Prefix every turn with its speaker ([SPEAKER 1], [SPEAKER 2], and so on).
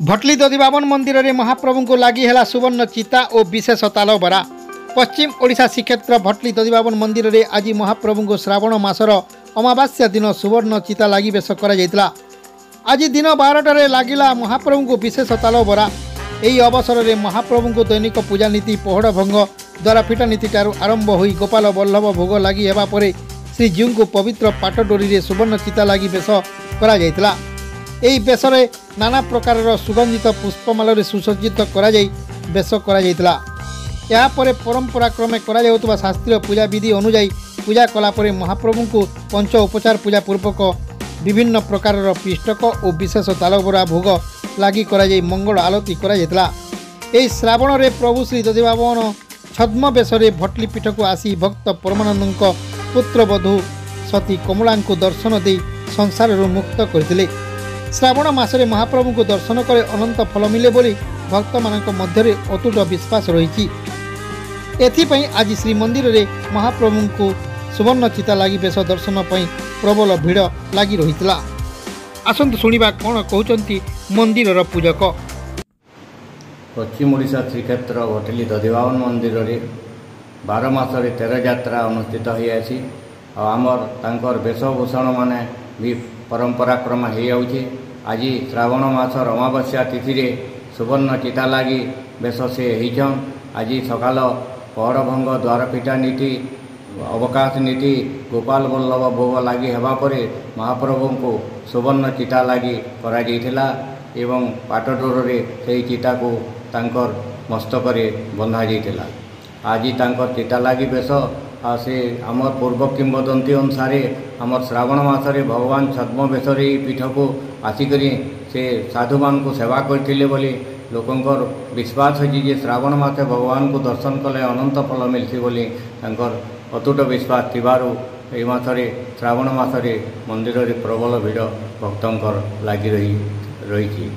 [SPEAKER 1] भटली दधिबावन मंदिर में महाप्रभु को लगी है सुवर्ण चिता और विशेष तालबरा। पश्चिम ओडिशा श्रीक्षेत्र भटली दधिबावन मंदिर में आज महाप्रभु को श्रावण मासर अमावास्या दिन सुवर्ण चिता लगी बेश कर आज दिन 12टार लगिला महाप्रभु को विशेष तालबरा। यही अवसर में महाप्रभु को दैनिक पूजा नीति पहड़ भंग द्वाराफिटा नीति आरंभ हो गोपाल वल्लभ भोग लगी होगापर श्रीजीव को पवित्र पाटडोरी में सुवर्ण चिता लगी बेश कर यही बेश नाना प्रकार सुगंधित पुष्पमाल सुसज्जित बेश कर परंपरा क्रमे कर शास्त्रीय पूजा विधि अनुजाई पूजा कलापर महाप्रभु को पंच उपचार पूजा पूर्वक विभिन्न प्रकार पिष्टक और विशेष तालबरा भोग लगी मंगल आलती कर श्रावण में प्रभु श्री दधिबावन छद्म बेश भटली पीठ को आसी भक्त परमानंद पुत्रवधू सती कमला को दर्शन दे संसार मुक्त करते। श्रावण मासरे महाप्रभु को दर्शन करे अनंत फल मिले बोली भक्त मानक मध्य अतुट विश्वास रही। एथिपाई आज श्रीमंदिर में महाप्रभु को सुवर्ण चिता लगी बेश दर्शन पर प्रबल भिड़ लगी रही। आसंतु शुणा कौन कहते मंदिर पूजक।
[SPEAKER 2] पश्चिम ओडिशा श्रीक्षेत्र भटली दधिबावन मंदिर में 12 मासरे 13 यात्रा अनुष्ठित होती आमर तांकर वेशभूषण माने भी परंपरा क्रम हो आज श्रावण मासर अमावास्या तिथि रे सुवर्ण चिता लगी बेश से होन। आज सकाल पहड़ भंग द्वारपीठा नीति अवकाश नीति गोपाल वल्लभ भोग लगी होगापर महाप्रभु को सुवर्ण चिता लगी करा एवं पाटडोर से चिता को तांकर मस्तक बंधा जाइथिला। आज तांकर चिता लगी बेश से आमर पूर्व किंवदंती अनुसार आमर श्रावण मासरे भगवान छद्म बेश पीठ को आसिक से साधु मान को सेवा करते बोली लोकंर विश्वास है जे श्रावण मासे भगवान को दर्शन कले अनंत फल मिलसी बोली तांकर अतुट विश्वास थिबारु एई मासरे श्रावण मासरे मंदिर में प्रबल भिड़ भक्तंकर लगी रही।